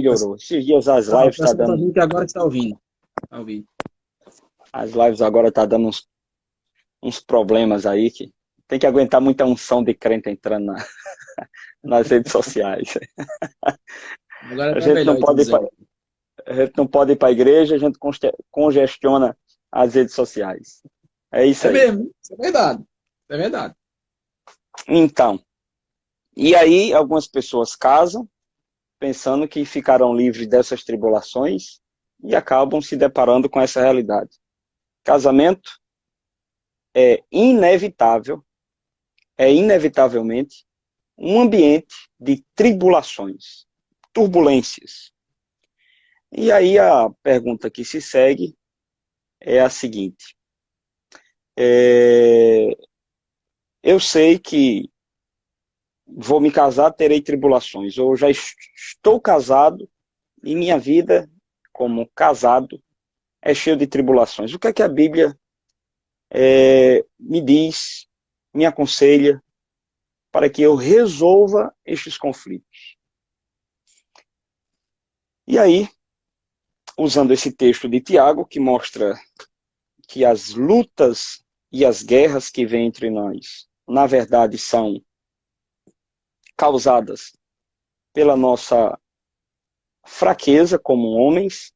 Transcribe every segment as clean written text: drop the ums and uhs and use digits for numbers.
melhorou. Esses dias as Ah, o lives tá pessoal tá dando, dizendo que agora está ouvindo. Tá ouvindo. as lives agora tá dando uns problemas aí que tem que aguentar muita unção de crente entrando nas redes sociais. Agora A tá gente não melhor, então, pode ir dizendo. a gente não pode ir para a igreja, a gente congestiona as redes sociais. É isso É aí. mesmo, isso é verdade. Isso é verdade. Então, e aí algumas pessoas casam pensando que ficarão livres dessas tribulações e acabam se deparando com essa realidade. Casamento é inevitável, é inevitavelmente um ambiente de tribulações, turbulências. E aí a pergunta que se segue é a seguinte: é, eu sei que vou me casar, terei tribulações, ou já estou casado e minha vida como casado é cheio de tribulações. O que é que a Bíblia me diz, me aconselha para que eu resolva estes conflitos? E aí, usando esse texto de Tiago, que mostra que as lutas e as guerras que vêm entre nós, na verdade, são causadas pela nossa fraqueza como homens,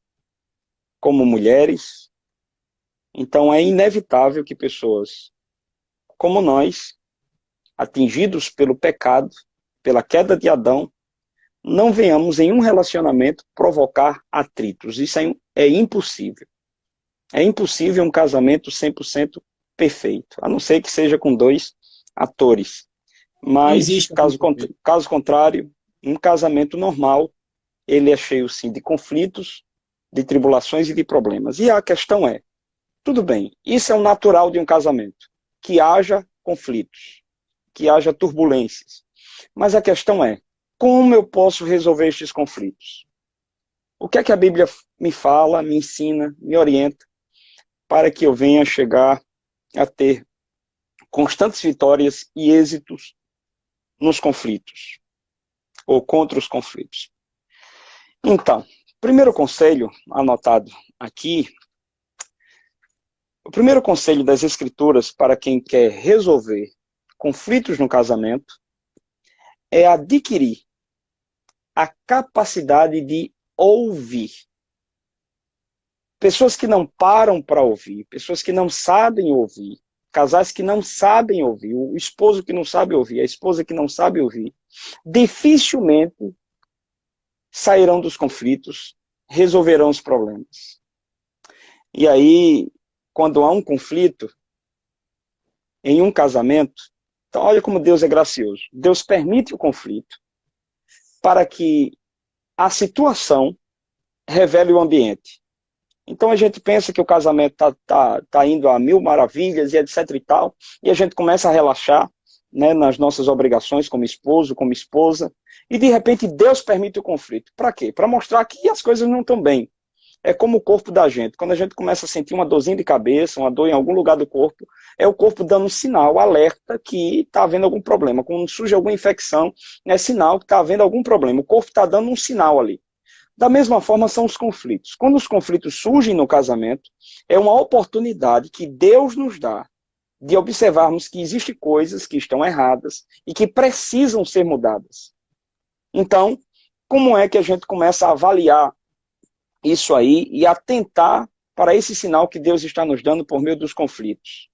como mulheres. Então é inevitável que pessoas como nós, atingidos pelo pecado, pela queda de Adão, não venhamos em um relacionamento provocar atritos. Isso é impossível. É impossível um casamento 100% perfeito, a não ser que seja com dois atores. Não Mas, existe aquele perfeito. caso contrário, um casamento normal, ele é cheio, sim, de conflitos, de tribulações e de problemas. E a questão é, tudo bem, isso é o natural de um casamento, que haja conflitos, que haja turbulências. Mas a questão é, como eu posso resolver estes conflitos? O que é que a Bíblia me fala, me ensina, me orienta para que eu venha chegar a ter constantes vitórias e êxitos nos conflitos, ou contra os conflitos? Então, primeiro conselho anotado aqui, o primeiro conselho das Escrituras para quem quer resolver conflitos no casamento é adquirir a capacidade de ouvir. Pessoas que não param para ouvir, pessoas que não sabem ouvir, casais que não sabem ouvir, o esposo que não sabe ouvir, a esposa que não sabe ouvir, dificilmente sairão dos conflitos, resolverão os problemas. E aí, quando há um conflito em um casamento, então olha como Deus é gracioso. Deus permite o conflito para que a situação revele o ambiente. Então a gente pensa que o casamento tá indo a mil maravilhas e etc e tal, e a gente começa a relaxar, né, nas nossas obrigações como esposo, como esposa, e de repente Deus permite o conflito. Para quê? Para mostrar que as coisas não estão bem. É como o corpo da gente. Quando a gente começa a sentir uma dorzinha de cabeça, uma dor em algum lugar do corpo, é o corpo dando um sinal, alerta que está havendo algum problema. Quando surge alguma infecção, é sinal que está havendo algum problema. O corpo está dando um sinal ali. Da mesma forma são os conflitos. Quando os conflitos surgem no casamento, é uma oportunidade que Deus nos dá de observarmos que existem coisas que estão erradas e que precisam ser mudadas. Então, como é que a gente começa a avaliar isso aí e atentar para esse sinal que Deus está nos dando por meio dos conflitos?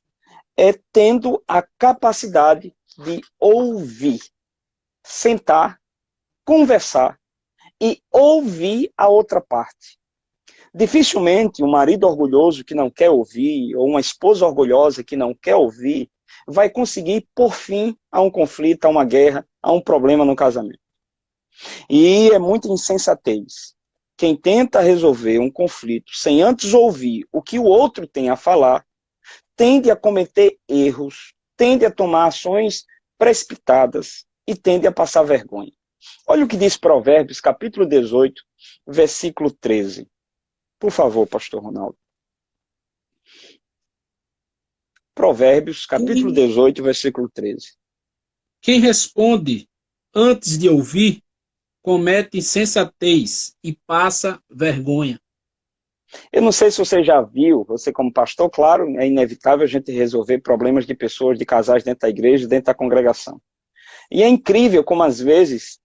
É tendo a capacidade de ouvir, sentar, conversar e ouvir a outra parte. Dificilmente um marido orgulhoso que não quer ouvir, ou uma esposa orgulhosa que não quer ouvir, vai conseguir pôr fim a um conflito, a uma guerra, a um problema no casamento. E é muita insensatez. Quem tenta resolver um conflito sem antes ouvir o que o outro tem a falar, tende a cometer erros, tende a tomar ações precipitadas e tende a passar vergonha. Olha o que diz Provérbios, capítulo 18, versículo 13. Por favor, pastor Ronaldo. Provérbios, capítulo Quem, 18, versículo 13. quem responde antes de ouvir comete insensatez e passa vergonha. Eu não sei se você já viu, você como pastor, claro, é inevitável a gente resolver problemas de pessoas, de casais dentro da igreja, dentro da congregação. E é incrível como às vezes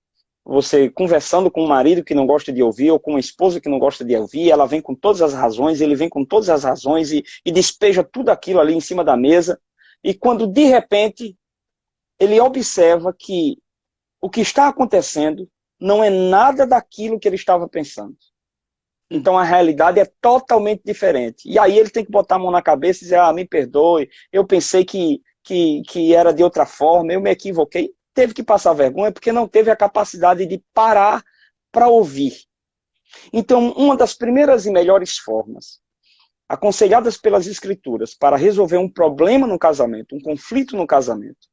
você conversando com um marido que não gosta de ouvir, ou com uma esposa que não gosta de ouvir, ela vem com todas as razões, ele vem com todas as razões e despeja tudo aquilo ali em cima da mesa, e quando de repente ele observa que o que está acontecendo não é nada daquilo que ele estava pensando. Então a realidade é totalmente diferente. E aí ele tem que botar a mão na cabeça e dizer, me perdoe, eu pensei que era de outra forma, eu me equivoquei. Teve que passar vergonha porque não teve a capacidade de parar para ouvir. Então, uma das primeiras e melhores formas, aconselhadas pelas Escrituras, para resolver um problema no casamento, um conflito no casamento,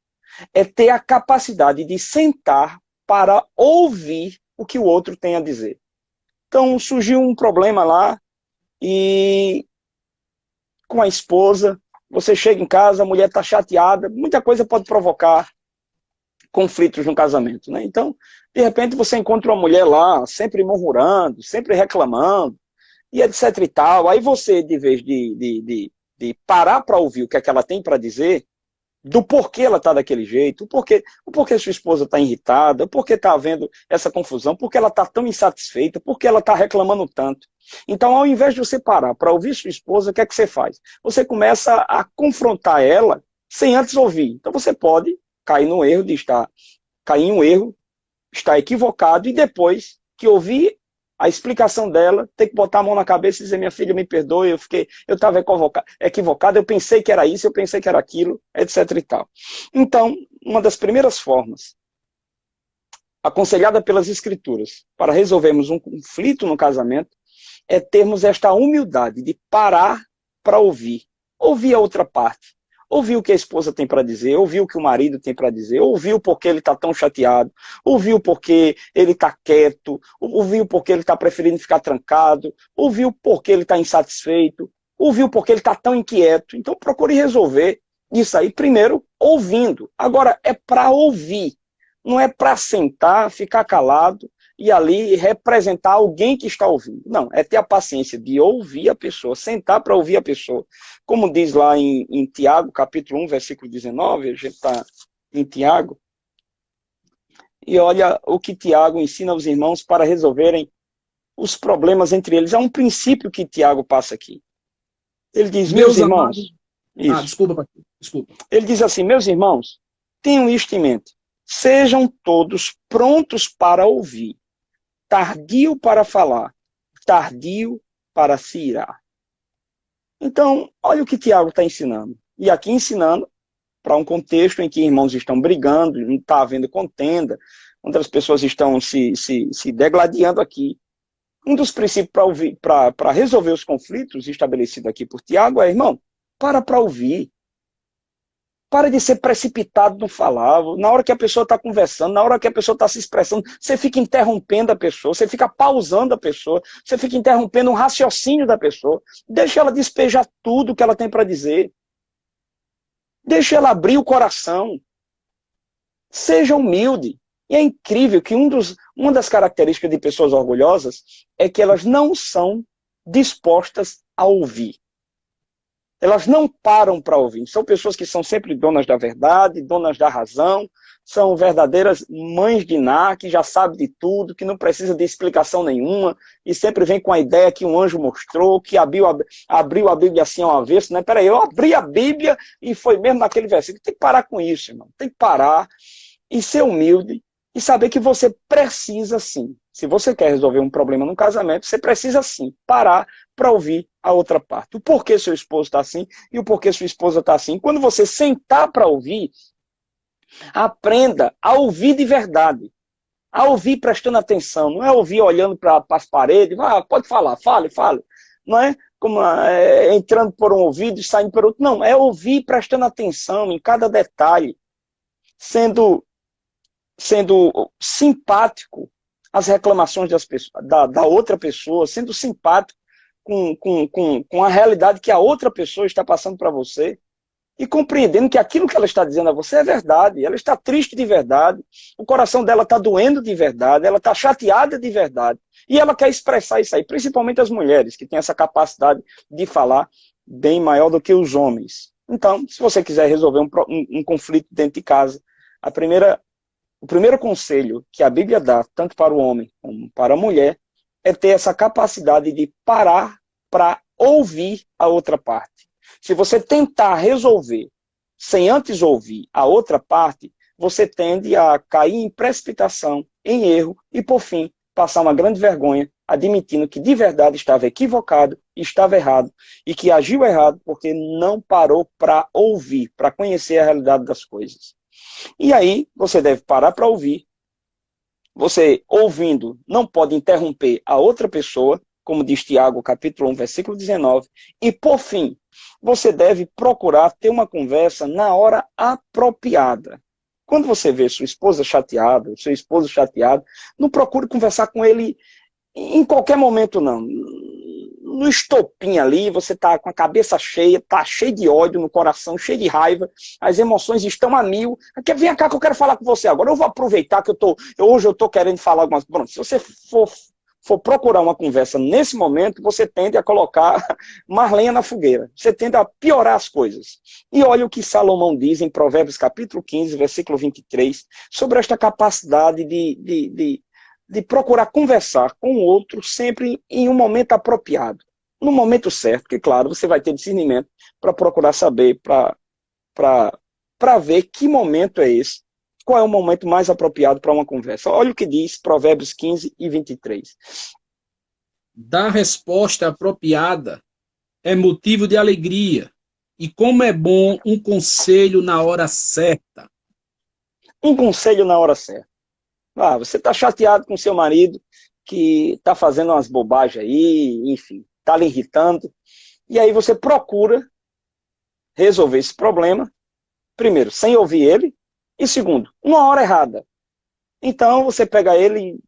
é ter a capacidade de sentar para ouvir o que o outro tem a dizer. Então, surgiu um problema lá e com a esposa, você chega em casa, a mulher está chateada, muita coisa pode provocar conflitos no casamento, né? Então, de repente você encontra uma mulher lá, sempre murmurando, sempre reclamando, e etc e tal. Aí você, de vez de parar para ouvir o que é que ela tem para dizer, do porquê ela está daquele jeito, o porquê sua esposa está irritada, o porquê está havendo essa confusão, porque ela está tão insatisfeita, porque ela está reclamando tanto. Então, ao invés de você parar para ouvir sua esposa, o que é que você faz? Você começa a confrontar ela sem antes ouvir. Então, você pode cair no erro de cair em um erro, estar equivocado, e depois que ouvir a explicação dela, ter que botar a mão na cabeça e dizer, minha filha, me perdoe, eu estava equivocado, eu pensei que era isso, eu pensei que era aquilo, etc e tal. Então, uma das primeiras formas, aconselhada pelas Escrituras, para resolvermos um conflito no casamento, é termos esta humildade de parar para ouvir a outra parte. Ouvir o que a esposa tem para dizer, ouvir o que o marido tem para dizer, ouvir o porquê ele está tão chateado, ouvir o porquê ele está quieto, ouvir o porquê ele está preferindo ficar trancado, ouvir o porquê ele está insatisfeito, ouvir o porquê ele está tão inquieto. Então procure resolver isso aí primeiro ouvindo. Agora é para ouvir, não é para sentar, ficar calado e ali representar alguém que está ouvindo. Não, é ter a paciência de ouvir a pessoa, sentar para ouvir a pessoa. Como diz lá em Tiago, capítulo 1, versículo 19, a gente está em Tiago, e olha o que Tiago ensina aos irmãos para resolverem os problemas entre eles. Há um princípio que Tiago passa aqui. Ele diz, meus irmãos... Isso. Desculpa. Ele diz assim, meus irmãos, tenham isto em mente. Sejam todos prontos para ouvir, tardio para falar, tardio para se irar. Então, olha o que Tiago está ensinando. E aqui ensinando para um contexto em que irmãos estão brigando, não está havendo contenda, onde as pessoas estão se degladiando aqui. Um dos princípios para resolver os conflitos estabelecido aqui por Tiago é, irmão, para ouvir. Para de ser precipitado no falar. Na hora que a pessoa está conversando, na hora que a pessoa está se expressando, você fica interrompendo a pessoa, você fica pausando a pessoa, você fica interrompendo o raciocínio da pessoa. Deixa ela despejar tudo que ela tem para dizer. Deixa ela abrir o coração. Seja humilde. E é incrível que uma das características de pessoas orgulhosas é que elas não são dispostas a ouvir. Elas não param para ouvir. São pessoas que são sempre donas da verdade, donas da razão, são verdadeiras mães de Ná, que já sabem de tudo, que não precisa de explicação nenhuma, e sempre vem com a ideia que um anjo mostrou, que abriu a Bíblia assim ao avesso. Né? Peraí, eu abri a Bíblia e foi mesmo naquele versículo. Tem que parar com isso, irmão. Tem que parar e ser humilde e saber que você precisa sim. Se você quer resolver um problema no casamento, você precisa sim parar para ouvir a outra parte. O porquê seu esposo está assim e o porquê sua esposa está assim. Quando você sentar para ouvir, aprenda a ouvir de verdade. A ouvir prestando atenção. Não é ouvir olhando para as paredes. Pode falar, fale. Não é como entrando por um ouvido e saindo por outro. Não, é ouvir prestando atenção em cada detalhe. Sendo simpático às reclamações da outra pessoa, sendo simpático com a realidade que a outra pessoa está passando para você. e compreendendo que aquilo que ela está dizendo a você é verdade. Ela está triste de verdade, o coração dela está doendo de verdade, ela está chateada de verdade. E ela quer expressar isso aí, principalmente as mulheres, que têm essa capacidade de falar bem maior do que os homens. Então, se você quiser resolver um conflito dentro de casa, o primeiro conselho que a Bíblia dá, tanto para o homem como para a mulher, é ter essa capacidade de parar para ouvir a outra parte. Se você tentar resolver sem antes ouvir a outra parte, você tende a cair em precipitação, em erro e, por fim, passar uma grande vergonha, admitindo que de verdade estava equivocado, estava errado e que agiu errado porque não parou para ouvir, para conhecer a realidade das coisas. E aí, você deve parar para ouvir. Você, ouvindo, não pode interromper a outra pessoa, como diz Tiago, capítulo 1, versículo 19. E, por fim, você deve procurar ter uma conversa na hora apropriada. Quando você vê sua esposa chateada, seu esposo chateado, não procure conversar com ele em qualquer momento, não. No estopim ali, você está com a cabeça cheia, está cheio de ódio no coração, cheio de raiva, as emoções estão a mil. Vem cá que eu quero falar com você agora. Eu vou aproveitar que hoje eu estou querendo falar algumas coisas. Se você for procurar uma conversa nesse momento, você tende a colocar mais lenha na fogueira. Você tende a piorar as coisas. E olha o que Salomão diz em Provérbios capítulo 15, versículo 23, sobre esta capacidade de procurar conversar com o outro sempre em um momento apropriado. No momento certo, que claro, você vai ter discernimento para procurar saber, para ver que momento é esse, qual é o momento mais apropriado para uma conversa. Olha o que diz Provérbios 15 e 23. Dar resposta apropriada é motivo de alegria, e como é bom um conselho na hora certa. Um conselho na hora certa. Você está chateado com seu marido, que está fazendo umas bobagens aí, enfim, está lhe irritando, e aí você procura resolver esse problema, primeiro, sem ouvir ele, e segundo, uma hora errada. Então você pega ele,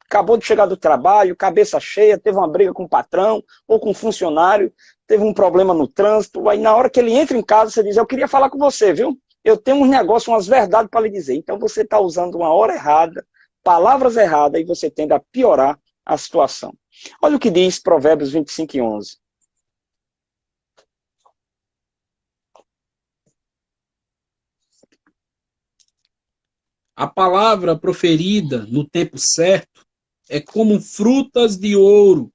acabou de chegar do trabalho, cabeça cheia, teve uma briga com o patrão ou com o funcionário, teve um problema no trânsito, aí na hora que ele entra em casa, você diz, eu queria falar com você, viu? Eu tenho uns negócios, umas verdades para lhe dizer. Então você está usando uma hora errada, palavras erradas, e você tende a piorar a situação. Olha o que diz Provérbios 25 e 11. A palavra proferida no tempo certo é como frutas de ouro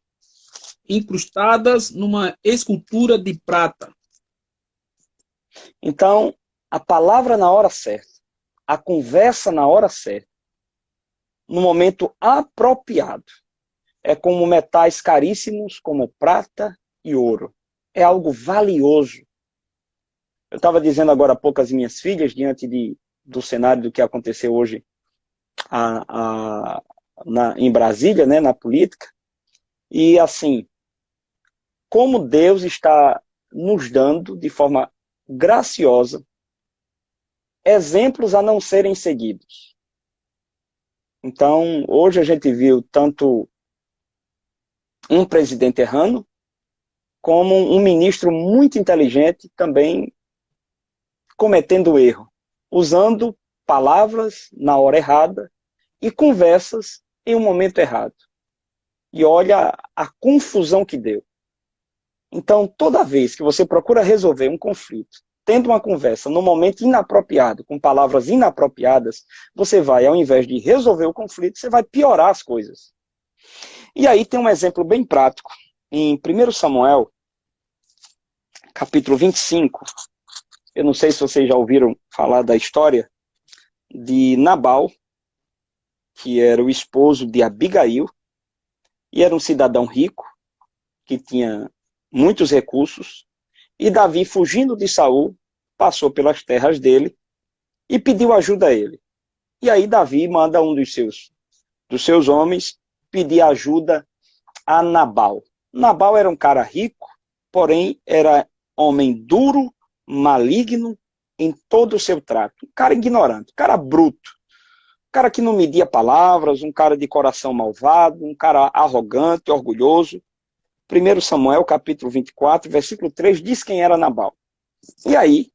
incrustadas numa escultura de prata. Então, a palavra na hora certa, a conversa na hora certa, no momento apropriado, é como metais caríssimos, como prata e ouro. É algo valioso. Eu estava dizendo agora há pouco às minhas filhas, diante do cenário do que aconteceu hoje em Brasília, né, na política, e assim, como Deus está nos dando, de forma graciosa, exemplos a não serem seguidos. Então, hoje a gente viu tanto um presidente errando, como um ministro muito inteligente também cometendo erro, usando palavras na hora errada e conversas em um momento errado. E olha a confusão que deu. Então, toda vez que você procura resolver um conflito, tendo uma conversa no momento inapropriado, com palavras inapropriadas, você vai, ao invés de resolver o conflito, você vai piorar as coisas. E aí tem um exemplo bem prático. Em 1 Samuel, capítulo 25, eu não sei se vocês já ouviram falar da história de Nabal, que era o esposo de Abigail, e era um cidadão rico, que tinha muitos recursos, e Davi, fugindo de Saul, passou pelas terras dele e pediu ajuda a ele. E aí Davi manda um dos seus homens pedir ajuda a Nabal. Nabal era um cara rico, porém era homem duro, maligno em todo o seu trato. Um cara ignorante, um cara bruto, um cara que não media palavras, um cara de coração malvado, um cara arrogante, orgulhoso. 1 Samuel, capítulo 24, versículo 3, diz quem era Nabal. E aí,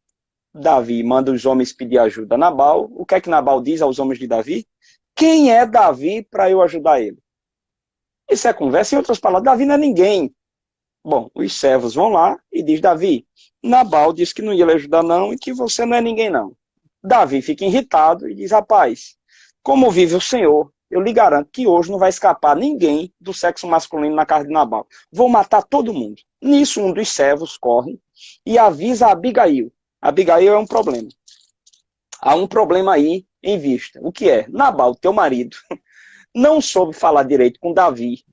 Davi manda os homens pedir ajuda a Nabal. O que é que Nabal diz aos homens de Davi? Quem é Davi para eu ajudar ele? Isso é conversa, em outras palavras, Davi não é ninguém. Bom, os servos vão lá e diz Davi, Nabal disse que não ia lhe ajudar não e que você não é ninguém não. Davi fica irritado e diz, rapaz, como vive o Senhor, eu lhe garanto que hoje não vai escapar ninguém do sexo masculino na casa de Nabal. Vou matar todo mundo. Nisso, um dos servos corre e avisa a Abigail. Abigail é um problema. Há um problema aí em vista. O que é? Nabal, teu marido, não soube falar direito com Davi.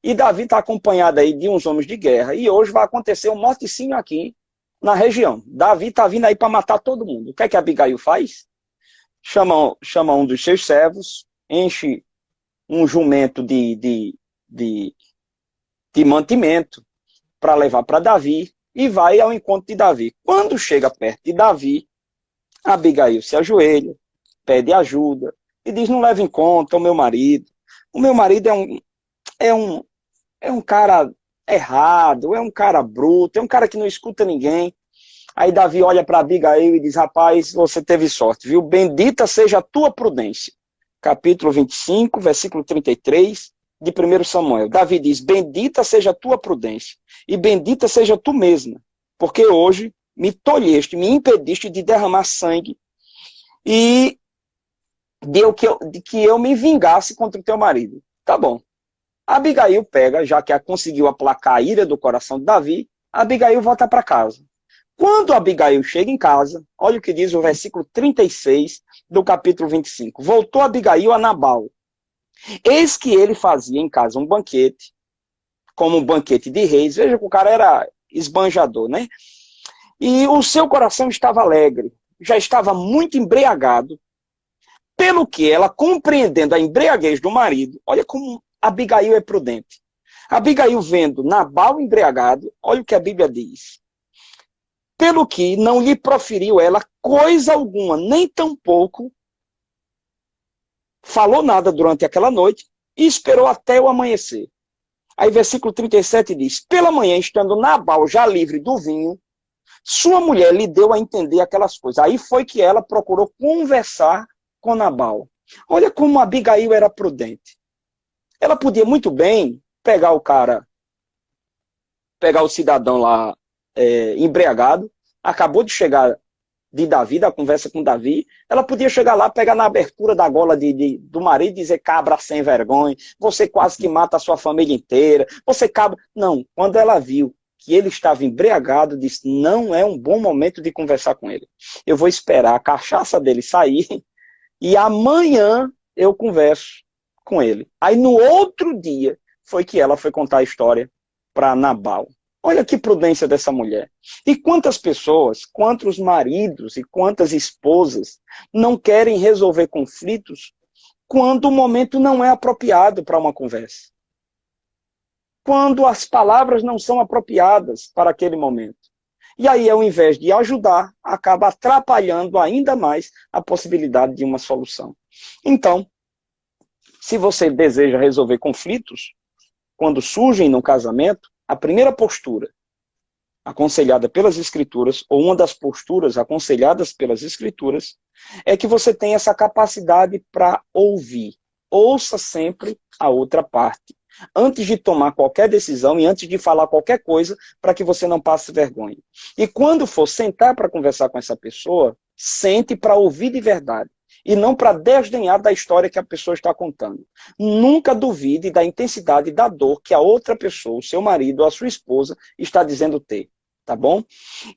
E Davi está acompanhado aí de uns homens de guerra. E hoje vai acontecer um morticínio aqui na região. Davi está vindo aí para matar todo mundo. O que é que Abigail faz? Chama um dos seus servos, enche um jumento de mantimento para levar para Davi e vai ao encontro de Davi. Quando chega perto de Davi, Abigail se ajoelha, pede ajuda e diz, não leve em conta o meu marido. O meu marido é um cara errado, é um cara bruto, é um cara que não escuta ninguém. Aí Davi olha para Abigail e diz, rapaz, você teve sorte, viu? Bendita seja a tua prudência. Capítulo 25, versículo 33 de 1 Samuel. Davi diz, bendita seja a tua prudência e bendita seja tu mesma, porque hoje me tolheste, me impediste de derramar sangue e de que eu me vingasse contra o teu marido. Tá bom. Abigail pega, já que conseguiu aplacar a ira do coração de Davi, Abigail volta para casa. Quando Abigail chega em casa, olha o que diz o versículo 36 do capítulo 25. Voltou Abigail a Nabal. Eis que ele fazia em casa um banquete, como um banquete de reis. Veja que o cara era esbanjador, né? E o seu coração estava alegre, já estava muito embriagado, pelo que ela, compreendendo a embriaguez do marido, olha como Abigail é prudente. Abigail vendo Nabal embriagado, olha o que a Bíblia diz. Pelo que não lhe proferiu ela coisa alguma, nem tampouco falou nada durante aquela noite e esperou até o amanhecer. Aí versículo 37 diz, pela manhã, estando Nabal já livre do vinho, sua mulher lhe deu a entender aquelas coisas. Aí foi que ela procurou conversar com Nabal. Olha como Abigail era prudente. Ela podia muito bem pegar o cidadão lá embriagado, acabou de chegar de Davi, da conversa com Davi, ela podia chegar lá, pegar na abertura da gola do marido e dizer, cabra sem vergonha, você quase que mata a sua família inteira, você cabra... Não, quando ela viu que ele estava embriagado, disse, não é um bom momento de conversar com ele. Eu vou esperar a cachaça dele sair e amanhã eu converso com ele. Aí no outro dia foi que ela foi contar a história para Nabal. Olha que prudência dessa mulher. E quantas pessoas, quantos maridos e quantas esposas não querem resolver conflitos quando o momento não é apropriado para uma conversa? Quando as palavras não são apropriadas para aquele momento. E aí, ao invés de ajudar, acaba atrapalhando ainda mais a possibilidade de uma solução. Então, se você deseja resolver conflitos, quando surgem no casamento, a primeira postura aconselhada pelas Escrituras, ou uma das posturas aconselhadas pelas Escrituras, é que você tenha essa capacidade para ouvir. Ouça sempre a outra parte, antes de tomar qualquer decisão e antes de falar qualquer coisa, para que você não passe vergonha. E quando for sentar para conversar com essa pessoa, sente para ouvir de verdade. E não para desdenhar da história que a pessoa está contando. Nunca duvide da intensidade da dor que a outra pessoa, o seu marido ou a sua esposa, está dizendo ter. Tá bom?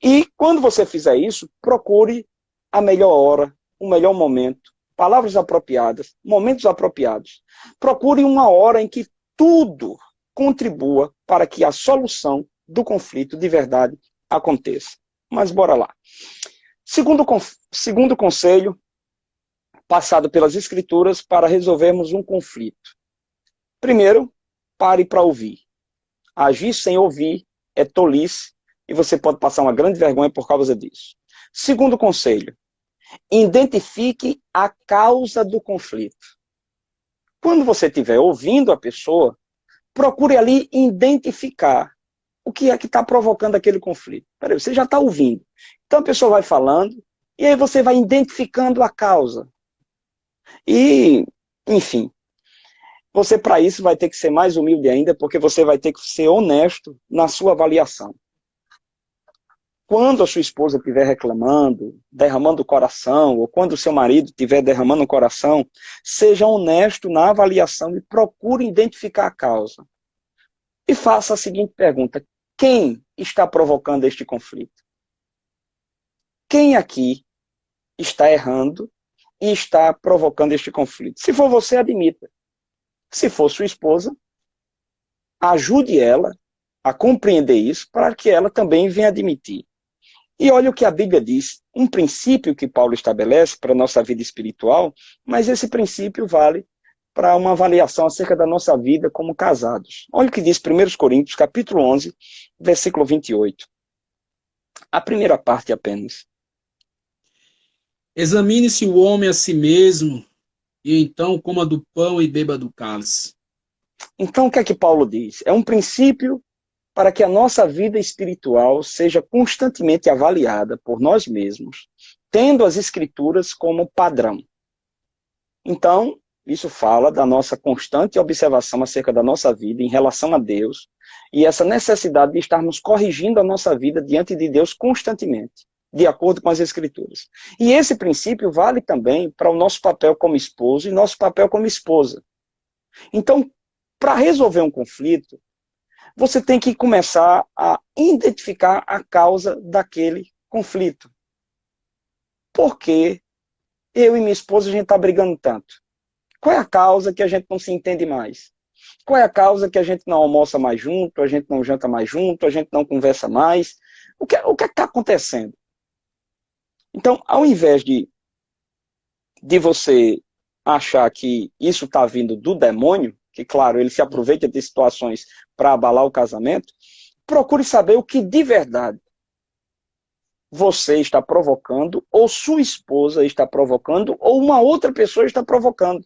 E quando você fizer isso, procure a melhor hora, o melhor momento, palavras apropriadas, momentos apropriados. Procure uma hora em que tudo contribua para que a solução do conflito de verdade aconteça. Mas bora lá. Segundo conselho, passado pelas Escrituras para resolvermos um conflito. Primeiro, pare para ouvir. Agir sem ouvir é tolice e você pode passar uma grande vergonha por causa disso. Segundo conselho, identifique a causa do conflito. Quando você estiver ouvindo a pessoa, procure ali identificar o que é que está provocando aquele conflito. Peraí, você já está ouvindo. Então a pessoa vai falando, e aí você vai identificando a causa. E, enfim, você para isso vai ter que ser mais humilde ainda, porque você vai ter que ser honesto na sua avaliação. Quando a sua esposa estiver reclamando, derramando o coração, ou quando o seu marido estiver derramando o coração, seja honesto na avaliação e procure identificar a causa. E faça a seguinte pergunta: quem está provocando este conflito? Quem aqui está errando e está provocando este conflito? Se for você, admita. Se for sua esposa, ajude ela a compreender isso para que ela também venha admitir. E olha o que a Bíblia diz, um princípio que Paulo estabelece para a nossa vida espiritual, mas esse princípio vale para uma avaliação acerca da nossa vida como casados. Olha o que diz 1 Coríntios, capítulo 11, versículo 28. A primeira parte apenas. Examine-se o homem a si mesmo, e então coma do pão e beba do cálice. Então, o que é que Paulo diz? É um princípio para que a nossa vida espiritual seja constantemente avaliada por nós mesmos, tendo as Escrituras como padrão. Então, isso fala da nossa constante observação acerca da nossa vida em relação a Deus e essa necessidade de estarmos corrigindo a nossa vida diante de Deus constantemente, de acordo com as Escrituras. E esse princípio vale também para o nosso papel como esposo e nosso papel como esposa. Então, para resolver um conflito, você tem que começar a identificar a causa daquele conflito. Por que eu e minha esposa a gente está brigando tanto? Qual é a causa que a gente não se entende mais? Qual é a causa que a gente não almoça mais junto, a gente não janta mais junto, a gente não conversa mais? O que está acontecendo? Então, ao invés de você achar que isso está vindo do demônio, que, claro, ele se aproveita de situações para abalar o casamento, procure saber o que de verdade você está provocando, ou sua esposa está provocando, ou uma outra pessoa está provocando.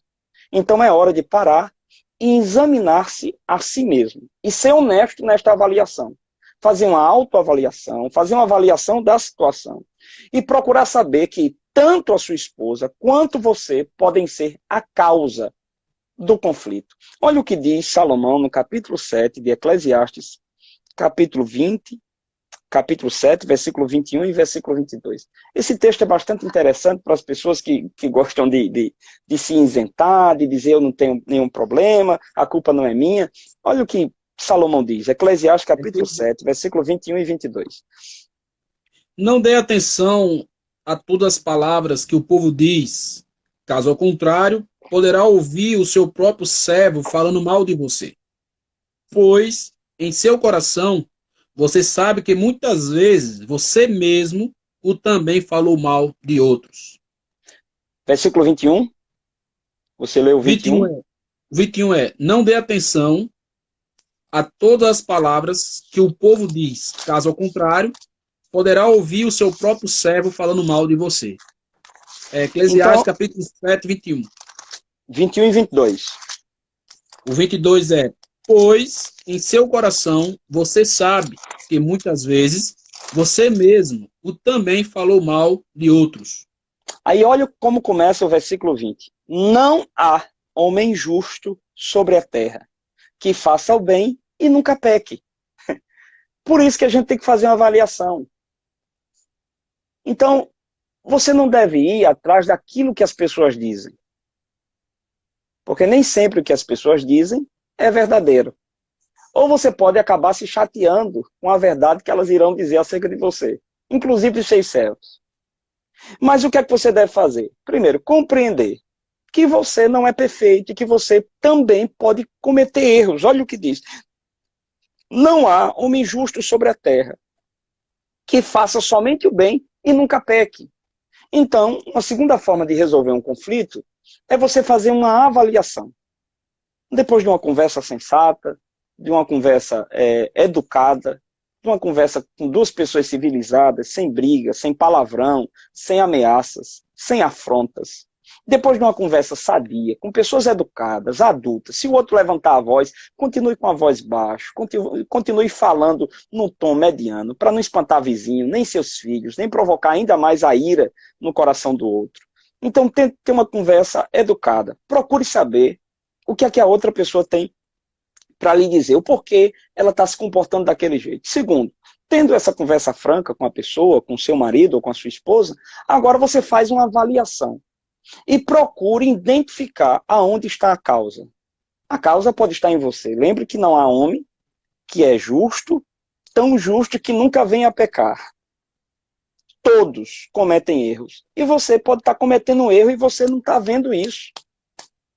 Então é hora de parar e examinar-se a si mesmo. E ser honesto nesta avaliação. Fazer uma autoavaliação, fazer uma avaliação da situação. E procurar saber que tanto a sua esposa quanto você podem ser a causa do conflito. Olha o que diz Salomão no capítulo 7 de Eclesiastes, capítulo 20, capítulo 7, versículo 21 e versículo 22. Esse texto é bastante interessante para as pessoas que gostam de se isentar, de dizer eu não tenho nenhum problema, a culpa não é minha. Olha o que Salomão diz, Eclesiastes capítulo 7, versículo 21 e 22. Não dê atenção a todas as palavras que o povo diz. Caso ao contrário, poderá ouvir o seu próprio servo falando mal de você. Pois, em seu coração, você sabe que muitas vezes você mesmo o também falou mal de outros. Versículo 21. Você leu o 21? 21 é, não dê atenção a todas as palavras que o povo diz. Caso ao contrário, poderá ouvir o seu próprio servo falando mal de você. Eclesiastes, Então, capítulo 7, 21. 21 e 22. O 22 é, pois em seu coração você sabe que muitas vezes você mesmo o também falou mal de outros. Aí olha como começa o versículo 20. Não há homem justo sobre a terra que faça o bem e nunca peque. Por isso que a gente tem que fazer uma avaliação. Então, você não deve ir atrás daquilo que as pessoas dizem. Porque nem sempre o que as pessoas dizem é verdadeiro. Ou você pode acabar se chateando com a verdade que elas irão dizer acerca de você. Inclusive os seus servos. Mas o que é que você deve fazer? Primeiro, compreender que você não é perfeito e que você também pode cometer erros. Olha o que diz. Não há homem justo sobre a terra que faça somente o bem e nunca peque. Então, uma segunda forma de resolver um conflito é você fazer uma avaliação. Depois de uma conversa sensata, de uma conversa educada, de uma conversa com duas pessoas civilizadas, sem briga, sem palavrão, sem ameaças, sem afrontas. Depois de uma conversa sadia, com pessoas educadas, adultas, se o outro levantar a voz, continue com a voz baixa, continue falando num tom mediano, para não espantar vizinho, nem seus filhos, nem provocar ainda mais a ira no coração do outro. Então, tente ter uma conversa educada. Procure saber o que é que a outra pessoa tem para lhe dizer, o porquê ela está se comportando daquele jeito. Segundo, tendo essa conversa franca com a pessoa, com seu marido ou com a sua esposa, agora você faz uma avaliação. E procure identificar aonde está a causa. A causa pode estar em você. Lembre que não há homem que é justo, tão justo que nunca venha a pecar. Todos cometem erros. E você pode estar cometendo um erro e você não está vendo isso.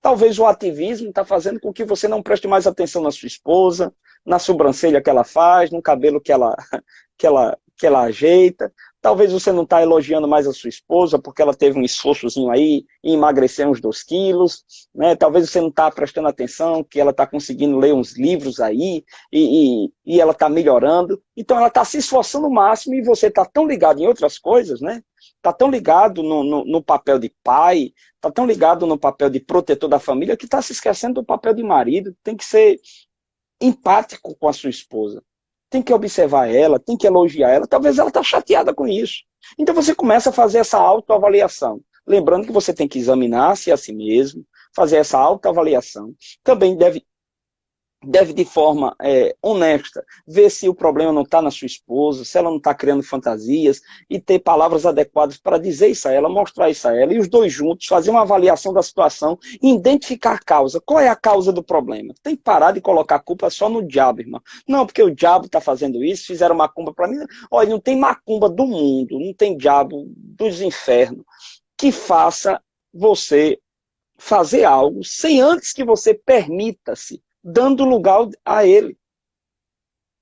Talvez o ativismo está fazendo com que você não preste mais atenção na sua esposa, na sobrancelha que ela faz, no cabelo que ela ajeita. Talvez você não está elogiando mais a sua esposa porque ela teve um esforçozinho aí e emagreceu uns 2 quilos. Né? Talvez você não está prestando atenção que ela está conseguindo ler uns livros aí e ela está melhorando. Então ela está se esforçando o máximo e você está tão ligado em outras coisas, né? Está tão ligado no papel de pai, está tão ligado no papel de protetor da família que está se esquecendo do papel de marido. Tem que ser empático com a sua esposa. Tem que observar ela, tem que elogiar ela. Talvez ela está chateada com isso. Então você começa a fazer essa autoavaliação. Lembrando que você tem que examinar-se a si mesmo, fazer essa autoavaliação. Também deve de forma honesta, ver se o problema não está na sua esposa, se ela não está criando fantasias, e ter palavras adequadas para dizer isso a ela, mostrar isso a ela, e os dois juntos fazer uma avaliação da situação e identificar a causa. Qual é a causa do problema? Tem que parar de colocar a culpa só no diabo, irmão. Não, porque o diabo está fazendo isso, fizeram macumba para mim. Olha, não tem macumba do mundo, não tem diabo dos infernos que faça você fazer algo sem antes que você permita-se, dando lugar a ele.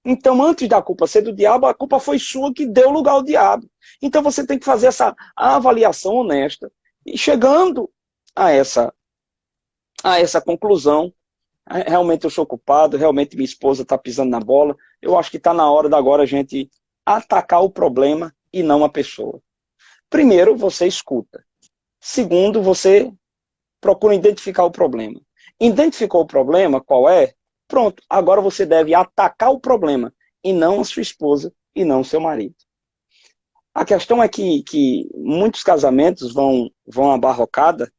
Então, antes da culpa ser do diabo, a culpa foi sua que deu lugar ao diabo. Então, você tem que fazer essa avaliação honesta e chegando a essa conclusão, realmente eu sou culpado, realmente minha esposa está pisando na bola, eu acho que está na hora de agora a gente atacar o problema e não a pessoa. Primeiro, você escuta. Segundo, você procura identificar o problema. Identificou o problema, qual é? Pronto, agora você deve atacar o problema, e não a sua esposa, e não o seu marido. A questão é que muitos casamentos vão à barrocada,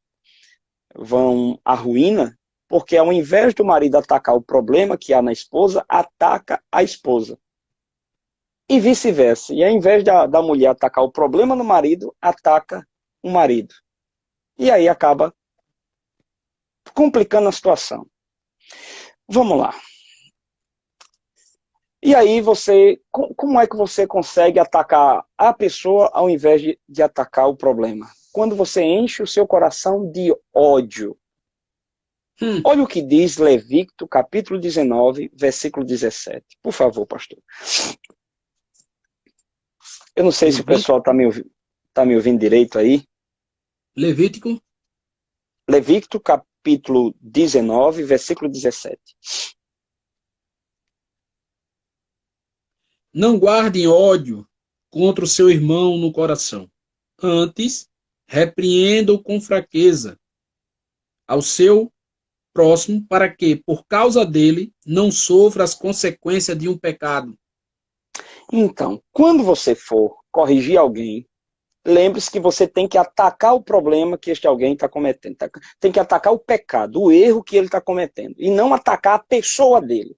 vão à ruína, porque ao invés do marido atacar o problema que há na esposa, ataca a esposa. E vice-versa. E ao invés da mulher atacar o problema no marido, ataca o marido. E aí acaba complicando a situação. Vamos lá. E aí como é que você consegue atacar a pessoa ao invés de atacar o problema? Quando você enche o seu coração de ódio. Olha o que diz Levítico, capítulo 19, versículo 17. Por favor, pastor. Eu não sei se o pessoal está me ouvindo direito aí. Levítico, capítulo 19, versículo 17. não guardem ódio contra o seu irmão no coração. Antes, repreenda-o com fraqueza ao seu próximo, para que, por causa dele, não sofra as consequências de um pecado. Então, quando você for corrigir alguém, lembre-se que você tem que atacar o problema que este alguém está cometendo. Tem que atacar o pecado, o erro que ele está cometendo. E não atacar a pessoa dele.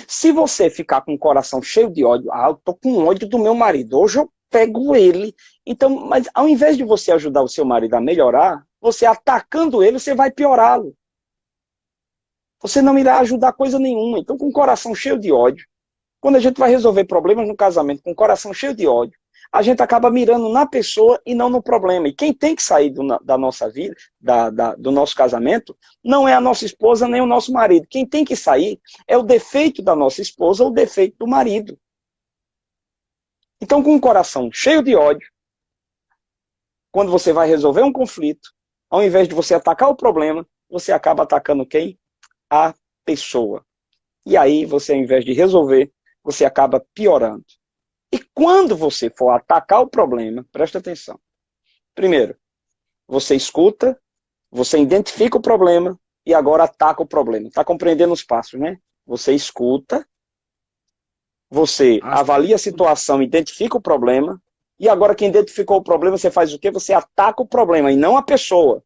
Se você ficar com o coração cheio de ódio, eu estou com ódio do meu marido, hoje eu pego ele. Então, mas ao invés de você ajudar o seu marido a melhorar, você atacando ele, você vai piorá-lo. Você não irá ajudar coisa nenhuma. Então, com o coração cheio de ódio, quando a gente vai resolver problemas no casamento com o coração cheio de ódio, a gente acaba mirando na pessoa e não no problema. E quem tem que sair da nossa vida, do nosso casamento, não é a nossa esposa nem o nosso marido. Quem tem que sair é o defeito da nossa esposa ou o defeito do marido. Então, com o coração cheio de ódio, quando você vai resolver um conflito, ao invés de você atacar o problema, você acaba atacando quem? A pessoa. E aí, você, ao invés de resolver, você acaba piorando. E quando você for atacar o problema, presta atenção. Primeiro, você escuta, você identifica o problema e agora ataca o problema. Está compreendendo os passos, né? Você escuta, você Acho avalia a situação, identifica o problema, e agora que identificou o problema, você faz o quê? Você ataca o problema e não a pessoa.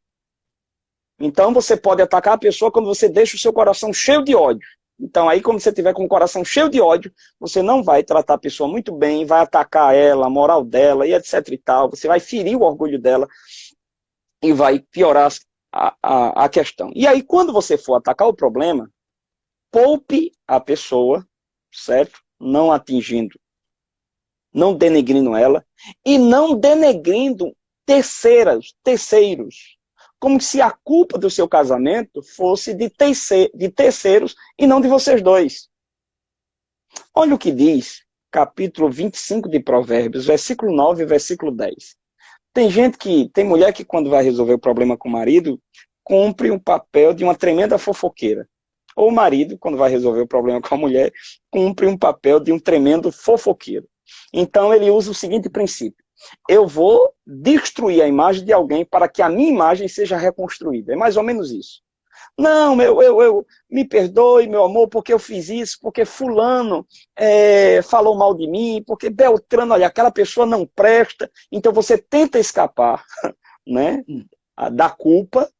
Então você pode atacar a pessoa quando você deixa o seu coração cheio de ódio. Então aí quando você tiver com o coração cheio de ódio, você não vai tratar a pessoa muito bem, vai atacar ela, a moral dela e etc e tal. Você vai ferir o orgulho dela e vai piorar a questão. E aí quando você for atacar o problema, poupe a pessoa, certo? Não atingindo, não denegrindo ela e não denegrindo terceiros, como se a culpa do seu casamento fosse de terceiros e não de vocês dois. Olha o que diz capítulo 25 de Provérbios, versículo 9 e versículo 10. Tem mulher que quando vai resolver o problema com o marido, cumpre um papel de uma tremenda fofoqueira. Ou o marido, quando vai resolver o problema com a mulher, cumpre um papel de um tremendo fofoqueiro. Então ele usa o seguinte princípio: eu vou destruir a imagem de alguém para que a minha imagem seja reconstruída. É mais ou menos isso. Não, eu me perdoe, meu amor, porque eu fiz isso, porque fulano falou mal de mim, porque Beltrano, olha, aquela pessoa não presta. Então você tenta escapar, né, da culpa,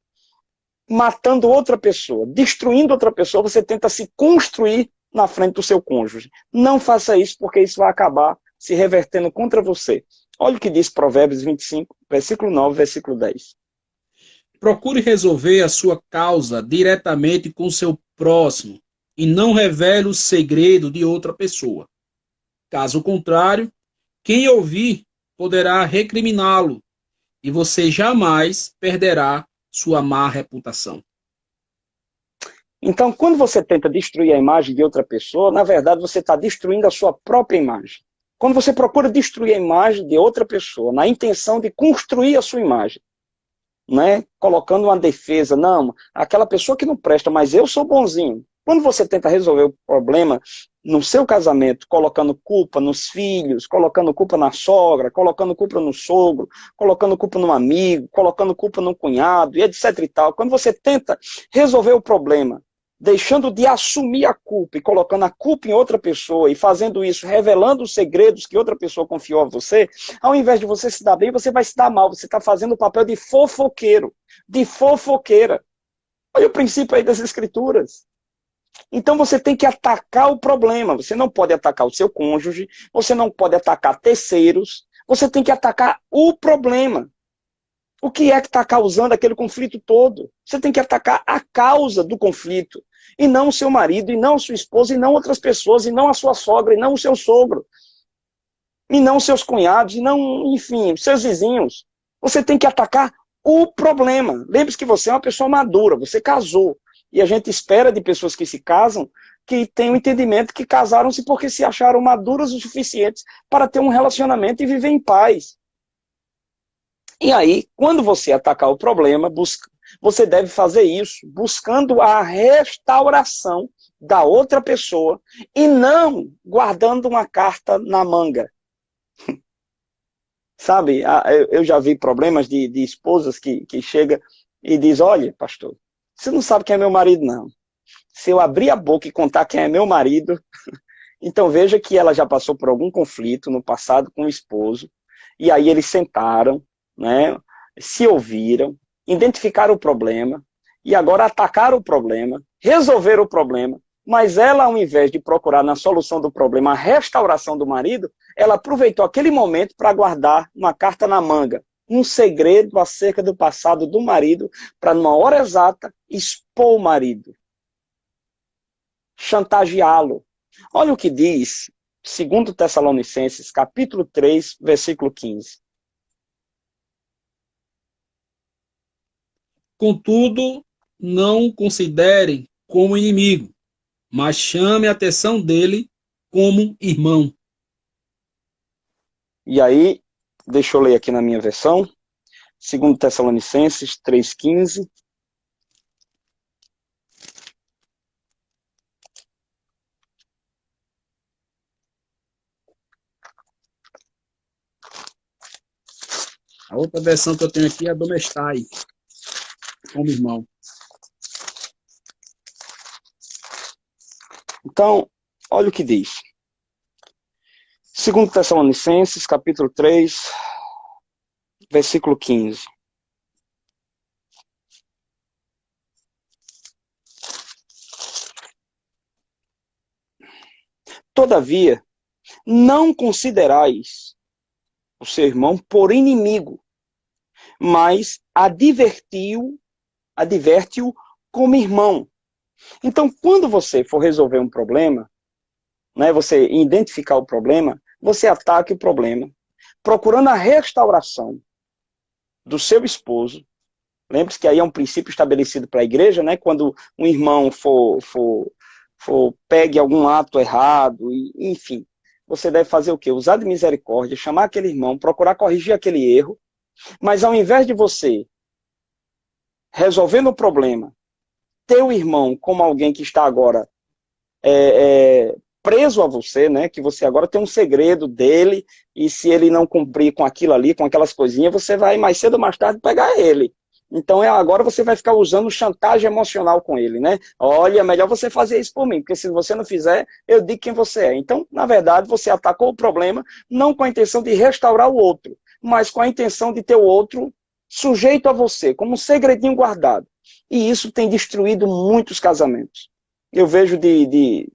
matando outra pessoa, destruindo outra pessoa, você tenta se construir na frente do seu cônjuge. Não faça isso, porque isso vai acabar se revertendo contra você. Olha o que diz Provérbios 25, versículo 9, versículo 10. Procure resolver a sua causa diretamente com o seu próximo e não revele o segredo de outra pessoa. Caso contrário, quem ouvir poderá recriminá-lo e você jamais perderá sua má reputação. Então, quando você tenta destruir a imagem de outra pessoa, na verdade você está destruindo a sua própria imagem. Quando você procura destruir a imagem de outra pessoa, na intenção de construir a sua imagem, né? Colocando uma defesa, não, aquela pessoa que não presta, mas eu sou bonzinho. Quando você tenta resolver o problema no seu casamento, colocando culpa nos filhos, colocando culpa na sogra, colocando culpa no sogro, colocando culpa no amigo, colocando culpa no cunhado, e etc e tal, quando você tenta resolver o problema, deixando de assumir a culpa e colocando a culpa em outra pessoa e fazendo isso, revelando os segredos que outra pessoa confiou a você, ao invés de você se dar bem, você vai se dar mal. Você está fazendo o papel de fofoqueiro, de fofoqueira. Olha o princípio aí das escrituras. Então você tem que atacar o problema. Você não pode atacar o seu cônjuge, você não pode atacar terceiros, você tem que atacar o problema. O que é que está causando aquele conflito todo? Você tem que atacar a causa do conflito. E não o seu marido, e não a sua esposa, e não outras pessoas, e não a sua sogra, e não o seu sogro. E não os seus cunhados, e não, enfim, os seus vizinhos. Você tem que atacar o problema. Lembre-se que você é uma pessoa madura, você casou. E a gente espera de pessoas que se casam que tenham entendimento que casaram-se porque se acharam maduras o suficientes para ter um relacionamento e viver em paz. E aí, quando você atacar o problema, você deve fazer isso buscando a restauração da outra pessoa e não guardando uma carta na manga. Sabe, eu já vi problemas de esposas que chegam e diz: olha, pastor, você não sabe quem é meu marido, não. Se eu abrir a boca e contar quem é meu marido, então veja que ela já passou por algum conflito no passado com o esposo, e aí eles sentaram, né, se ouviram, identificaram o problema, e agora atacaram o problema, resolveram o problema, mas ela, ao invés de procurar na solução do problema a restauração do marido, ela aproveitou aquele momento para guardar uma carta na manga, um segredo acerca do passado do marido, para numa hora exata expor o marido, chantageá-lo. Olha o que diz 2 Tessalonicenses, capítulo 3, versículo 15. Contudo, não o considere como inimigo, mas chame a atenção dele como irmão. E aí, deixa eu ler aqui na minha versão, 2 Tessalonicenses 3,15. A outra versão que eu tenho aqui é Domestai, como irmão. Então, olha o que diz. 2 Tessalonicenses, capítulo 3, versículo 15. Todavia, não considerais o seu irmão por inimigo, mas adverte-o como irmão. Então, quando você for resolver um problema, né, você identificar o problema, você ataque o problema, procurando a restauração do seu esposo. Lembre-se que aí é um princípio estabelecido para a igreja, né? Quando um irmão pegue algum ato errado, enfim, você deve fazer o quê? Usar de misericórdia, chamar aquele irmão, procurar corrigir aquele erro, mas ao invés de você resolvendo o problema, ter o irmão como alguém que está agora preso a você, né? Que você agora tem um segredo dele, e se ele não cumprir com aquilo ali, com aquelas coisinhas, você vai mais cedo ou mais tarde pegar ele. Então agora você vai ficar usando chantagem emocional com ele, né? Olha, é melhor você fazer isso por mim, porque se você não fizer, eu digo quem você é. Então, na verdade, você atacou o problema não com a intenção de restaurar o outro, mas com a intenção de ter o outro sujeito a você, como um segredinho guardado. E isso tem destruído muitos casamentos. Eu vejo de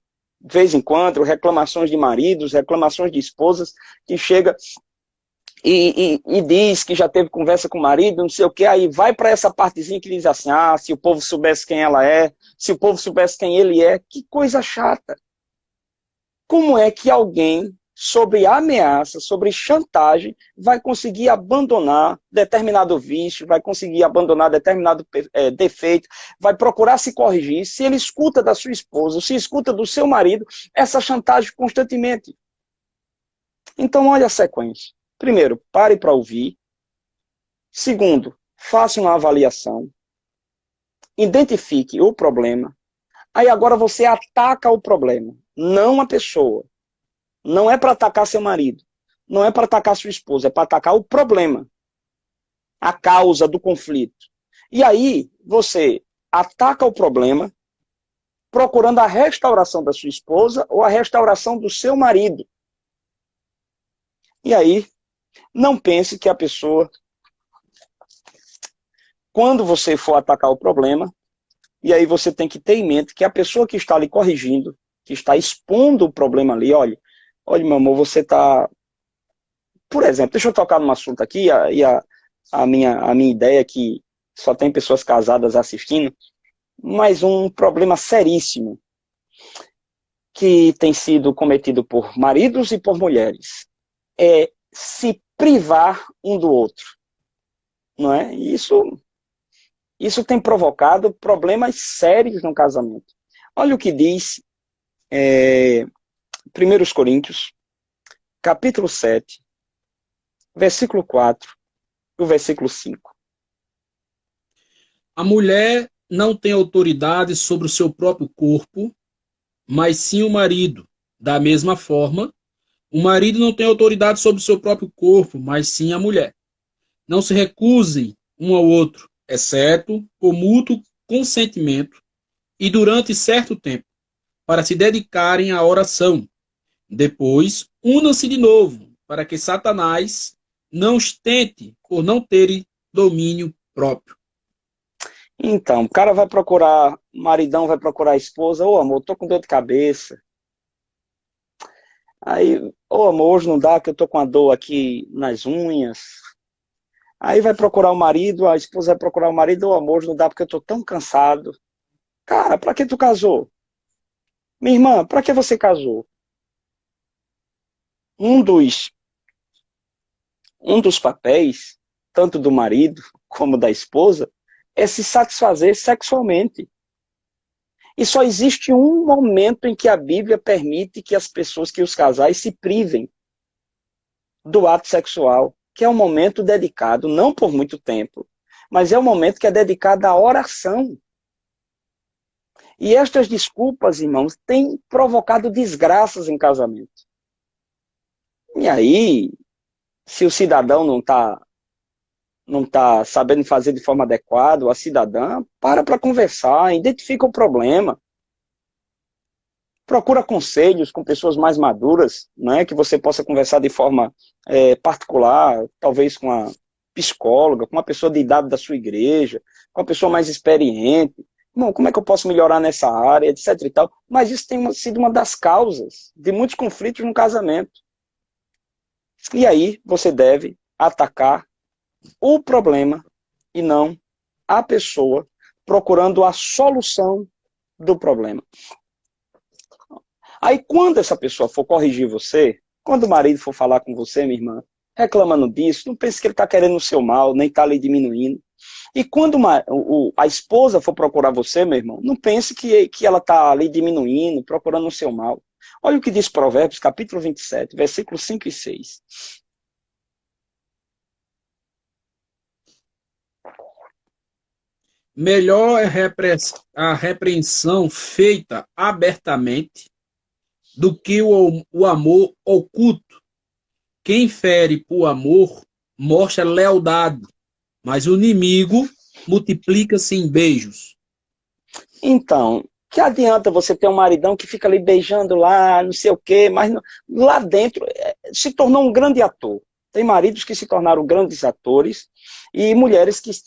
vez em quando reclamações de maridos, reclamações de esposas, que chega e diz que já teve conversa com o marido, não sei o que, aí vai para essa partezinha que diz assim, se o povo soubesse quem ela é, se o povo soubesse quem ele é, que coisa chata. Como é que alguém, sobre ameaça, sobre chantagem, vai conseguir abandonar determinado vício, vai conseguir abandonar determinado defeito, vai procurar se corrigir, se ele escuta da sua esposa, se escuta do seu marido, essa chantagem constantemente? Então, olha a sequência. Primeiro, pare para ouvir. Segundo, faça uma avaliação. Identifique o problema. Aí agora você ataca o problema, não a pessoa. Não é para atacar seu marido. Não é para atacar sua esposa. É para atacar o problema. A causa do conflito. E aí você ataca o problema procurando a restauração da sua esposa ou a restauração do seu marido. E aí, não pense que a pessoa, quando você for atacar o problema, e aí você tem que ter em mente que a pessoa que está ali corrigindo, que está expondo o problema ali, olha, meu amor, você está... Por exemplo, deixa eu tocar num assunto aqui, a minha ideia é que só tem pessoas casadas assistindo, mas um problema seríssimo que tem sido cometido por maridos e por mulheres é se privar um do outro, não é? Isso tem provocado problemas sérios no casamento. Olha o que diz 1 Coríntios, capítulo 7, versículo 4 e o versículo 5. A mulher não tem autoridade sobre o seu próprio corpo, mas sim o marido. Da mesma forma, o marido não tem autoridade sobre o seu próprio corpo, mas sim a mulher. Não se recusem um ao outro, exceto por mútuo consentimento e durante certo tempo, para se dedicarem à oração. Depois, unam-se de novo, para que Satanás não os tente por não terem domínio próprio. Então, o cara vai procurar, o maridão vai procurar a esposa, amor, tô com dor de cabeça. Aí, amor, hoje não dá, que eu tô com a dor aqui nas unhas. Aí vai procurar o marido, a esposa vai procurar o marido, amor, hoje não dá porque eu tô tão cansado. Cara, pra que tu casou? Minha irmã, pra que você casou? Um dos papéis, tanto do marido como da esposa, é se satisfazer sexualmente. E só existe um momento em que a Bíblia permite que as pessoas, que os casais se privem do ato sexual, que é um momento dedicado, não por muito tempo, mas é um momento que é dedicado à oração. E estas desculpas, irmãos, têm provocado desgraças em casamento. E aí, se o cidadão não está não está sabendo fazer de forma adequada, ou a cidadã, para conversar, identifica o problema, procura conselhos com pessoas mais maduras, né, que você possa conversar de forma particular, talvez com a psicóloga, com uma pessoa de idade da sua igreja, com uma pessoa mais experiente. Bom, como é que eu posso melhorar nessa área, etc e tal. Mas isso tem sido uma das causas de muitos conflitos no casamento. E aí você deve atacar o problema e não a pessoa, procurando a solução do problema. Aí quando essa pessoa for corrigir você, quando o marido for falar com você, minha irmã, reclamando disso, não pense que ele está querendo o seu mal, nem está lhe diminuindo. E quando a esposa for procurar você, meu irmão, não pense que ela está ali diminuindo, procurando o seu mal. Olha o que diz Provérbios, capítulo 27, versículos 5 e 6. Melhor é a repreensão feita abertamente do que o amor oculto. Quem fere por amor mostra lealdade, mas o inimigo multiplica-se em beijos. Então, que adianta você ter um maridão que fica ali beijando lá, não sei o quê, mas lá dentro se tornou um grande ator. Tem maridos que se tornaram grandes atores e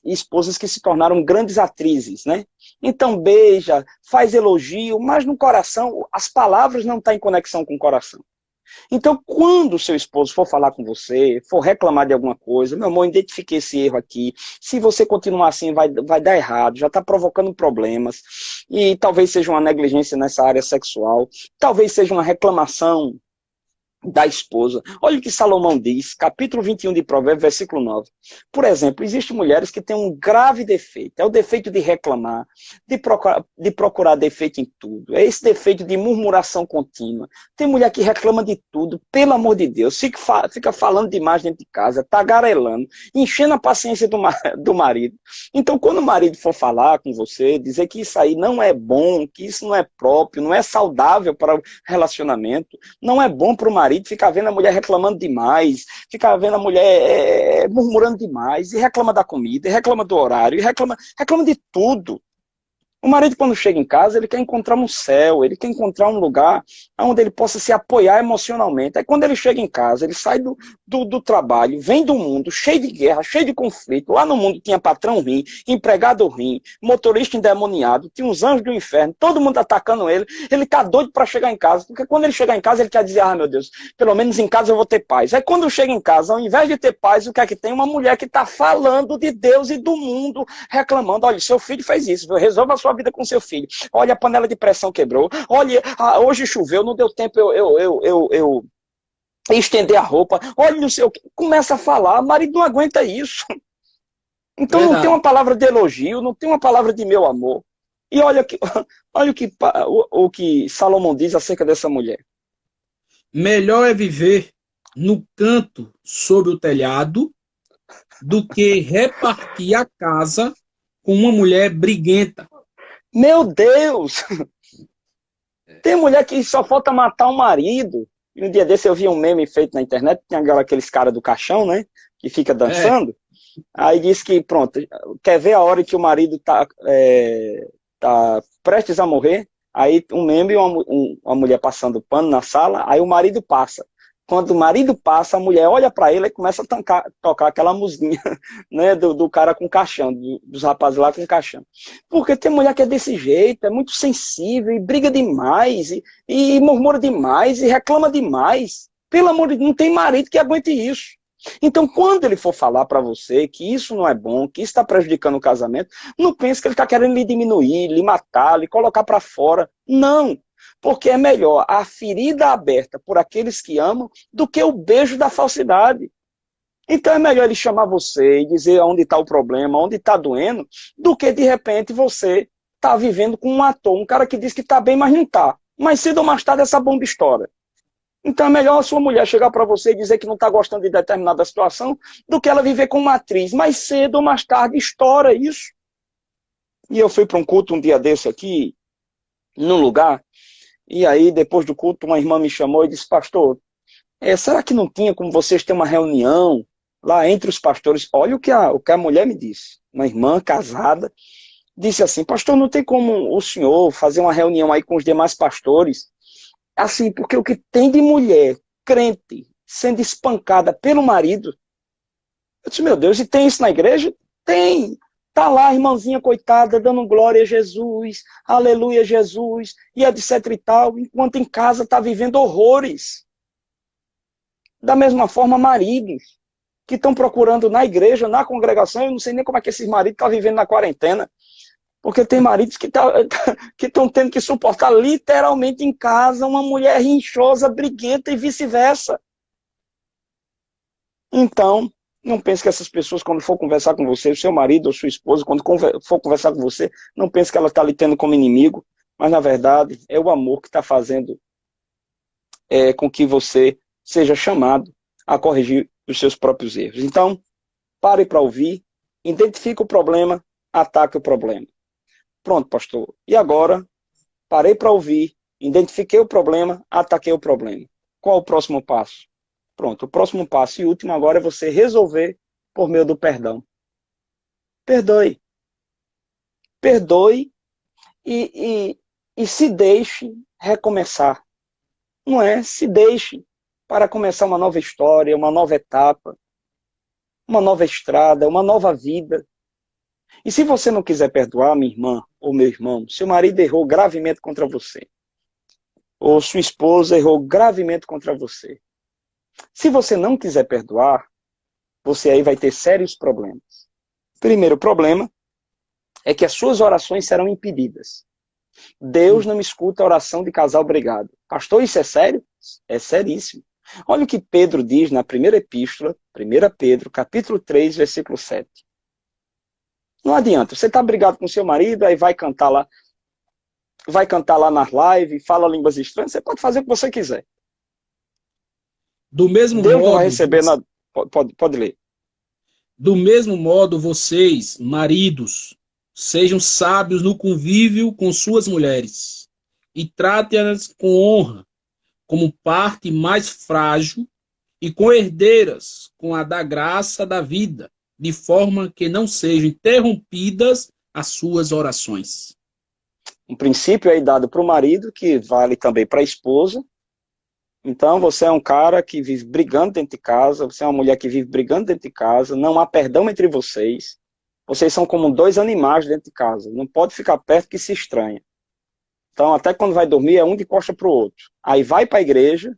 esposas que se tornaram grandes atrizes, né? Então beija, faz elogio, mas no coração, as palavras não estão em conexão com o coração. Então, quando o seu esposo for falar com você, for reclamar de alguma coisa, meu amor, identifiquei esse erro aqui. Se você continuar assim, vai dar errado, já está provocando problemas. E talvez seja uma negligência nessa área sexual, talvez seja uma reclamação da esposa. Olha o que Salomão diz, capítulo 21 de Provérbios, versículo 9. Por exemplo, existem mulheres que têm um grave defeito, é o defeito de reclamar, de procurar defeito em tudo, é esse defeito de murmuração contínua. Tem mulher que reclama de tudo, pelo amor de Deus, fica falando demais dentro de casa, tagarelando, enchendo a paciência do marido. Então, quando o marido for falar com você, dizer que isso aí não é bom, que isso não é próprio, não é saudável para o relacionamento, não é bom para o marido ficar vendo a mulher reclamando demais, ficar vendo a mulher murmurando demais, e reclama da comida, e reclama do horário, e reclama de tudo. O marido, quando chega em casa, ele quer encontrar um céu, ele quer encontrar um lugar onde ele possa se apoiar emocionalmente. Aí quando ele chega em casa, ele sai do trabalho, vem do mundo, cheio de guerra, cheio de conflito. Lá no mundo tinha patrão ruim, empregado ruim, motorista endemoniado, tinha uns anjos do inferno, todo mundo atacando ele. Ele está doido para chegar em casa, porque quando ele chegar em casa, ele quer dizer, meu Deus, pelo menos em casa eu vou ter paz. Aí quando chega em casa, ao invés de ter paz, o que é que tem? Uma mulher que está falando de Deus e do mundo, reclamando, olha, seu filho fez isso, resolva a sua vida com seu filho. Olha, a panela de pressão quebrou. Olha, hoje choveu, não deu tempo eu estender a roupa. Olha, não sei o que. Começa a falar, o marido não aguenta isso. Então não tem uma palavra de elogio, não tem uma palavra de meu amor. E olha o que Salomão diz acerca dessa mulher. Melhor é viver no canto sob o telhado do que repartir a casa com uma mulher briguenta. Meu Deus! Tem mulher que só falta matar o marido. E um dia desse eu vi um meme feito na internet, tem aqueles caras do caixão, né? Que fica dançando. Aí diz que, pronto, quer ver a hora que o marido tá prestes a morrer. Aí um meme e uma mulher passando pano na sala, aí o marido passa. Quando o marido passa, a mulher olha para ele e começa a tocar aquela musiquinha, né, do cara com caixão, dos rapazes lá com caixão. Porque tem mulher que é desse jeito, é muito sensível, e briga demais, e murmura demais, e reclama demais. Pelo amor de Deus, não tem marido que aguente isso. Então, quando ele for falar para você que isso não é bom, que isso está prejudicando o casamento, não pense que ele está querendo lhe diminuir, lhe matar, lhe colocar para fora. Não. Porque é melhor a ferida aberta por aqueles que amam do que o beijo da falsidade. Então é melhor ele chamar você e dizer onde está o problema, onde está doendo, do que de repente você está vivendo com um ator, um cara que diz que está bem, mas não está. Mas cedo ou mais tarde essa bomba estoura. Então é melhor a sua mulher chegar para você e dizer que não está gostando de determinada situação, do que ela viver com uma atriz. Mas cedo ou mais tarde estoura isso. E eu fui para um culto um dia desse aqui, num lugar. E aí, depois do culto, uma irmã me chamou e disse, pastor, será que não tinha como vocês ter uma reunião lá entre os pastores, olha o que a mulher me disse, uma irmã casada, disse assim, pastor, não tem como o senhor fazer uma reunião aí com os demais pastores? Assim, porque o que tem de mulher crente sendo espancada pelo marido, eu disse, meu Deus, e tem isso na igreja? Tem. Tá lá a irmãzinha coitada, dando glória a Jesus, aleluia Jesus, e etc e tal, enquanto em casa tá vivendo horrores. Da mesma forma, maridos que estão procurando na igreja, na congregação, eu não sei nem como é que esses maridos estão vivendo na quarentena, porque tem maridos que estão tendo que suportar literalmente em casa uma mulher rinchosa, briguenta e vice-versa. Então, não pense que essas pessoas, quando for conversar com você, o seu marido ou sua esposa, quando for conversar com você, não pense que ela está lhe tendo como inimigo, mas na verdade é o amor que está fazendo com que você seja chamado a corrigir os seus próprios erros. Então, pare para ouvir, identifique o problema, ataque o problema. Pronto, pastor. E agora, parei para ouvir, identifiquei o problema, ataquei o problema. Qual o próximo passo? Pronto, o próximo passo e último agora é você resolver por meio do perdão. Perdoe. Perdoe e se deixe recomeçar. Não é? Se deixe para começar uma nova história, uma nova etapa, uma nova estrada, uma nova vida. E se você não quiser perdoar, minha irmã ou meu irmão, seu marido errou gravemente contra você, ou sua esposa errou gravemente contra você. Se você não quiser perdoar, você aí vai ter sérios problemas. Primeiro problema é que as suas orações serão impedidas. Deus não escuta a oração de casal brigado. Pastor, isso é sério? É seríssimo. Olha o que Pedro diz na primeira epístola, 1 Pedro, capítulo 3, versículo 7. Não adianta, você está brigado com seu marido, aí vai cantar lá nas lives, fala línguas estranhas, você pode fazer o que você quiser. Do mesmo Deus não vai modo, receber nada. Pode ler. do mesmo modo, vocês, maridos, sejam sábios no convívio com suas mulheres e tratem-as com honra, como parte mais frágil e co-herdeiras com a da graça da vida, de forma que não sejam interrompidas as suas orações. Um princípio aí dado para o marido, que vale também para a esposa. Então, você é um cara que vive brigando dentro de casa, você é uma mulher que vive brigando dentro de casa, não há perdão entre vocês. Vocês são como dois animais dentro de casa, não pode ficar perto que se estranha. Então, até quando vai dormir, é um de costa para o outro. Aí vai para a igreja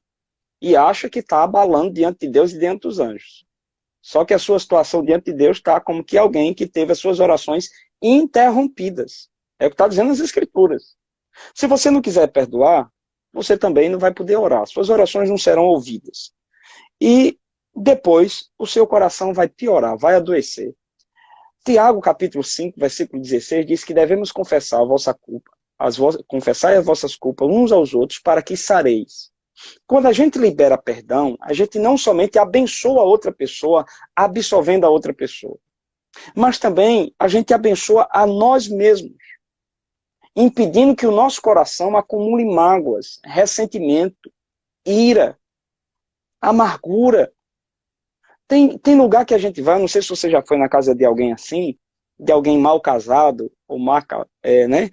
e acha que está abalando diante de Deus e diante dos anjos. Só que a sua situação diante de Deus está como que alguém que teve as suas orações interrompidas. É o que está dizendo as Escrituras. Se você não quiser perdoar, você também não vai poder orar. Suas orações não serão ouvidas. E depois o seu coração vai piorar, vai adoecer. Tiago, capítulo 5, versículo 16, diz que devemos confessar a vossa culpa, confessai as vossas culpas uns aos outros para que sareis. Quando a gente libera perdão, a gente não somente abençoa a outra pessoa, absolvendo a outra pessoa, mas também a gente abençoa a nós mesmos, impedindo que o nosso coração acumule mágoas, ressentimento, ira, amargura. Tem lugar que a gente vai, não sei se você já foi na casa de alguém assim, de alguém mal casado, ou né?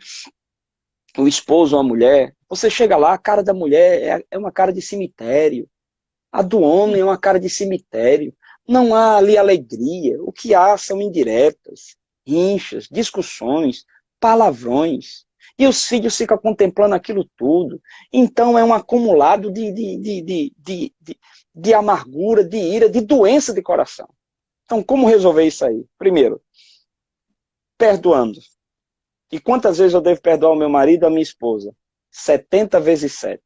O esposo ou a mulher. Você chega lá, a cara da mulher é uma cara de cemitério. A do homem é uma cara de cemitério. Não há ali alegria. O que há são indiretas, rinchas, discussões, palavrões. E os filhos ficam contemplando aquilo tudo. Então é um acumulado de amargura, de ira, de doença de coração. Então, como resolver isso aí? Primeiro, perdoando. E quantas vezes eu devo perdoar o meu marido e a minha esposa? 70 vezes 7.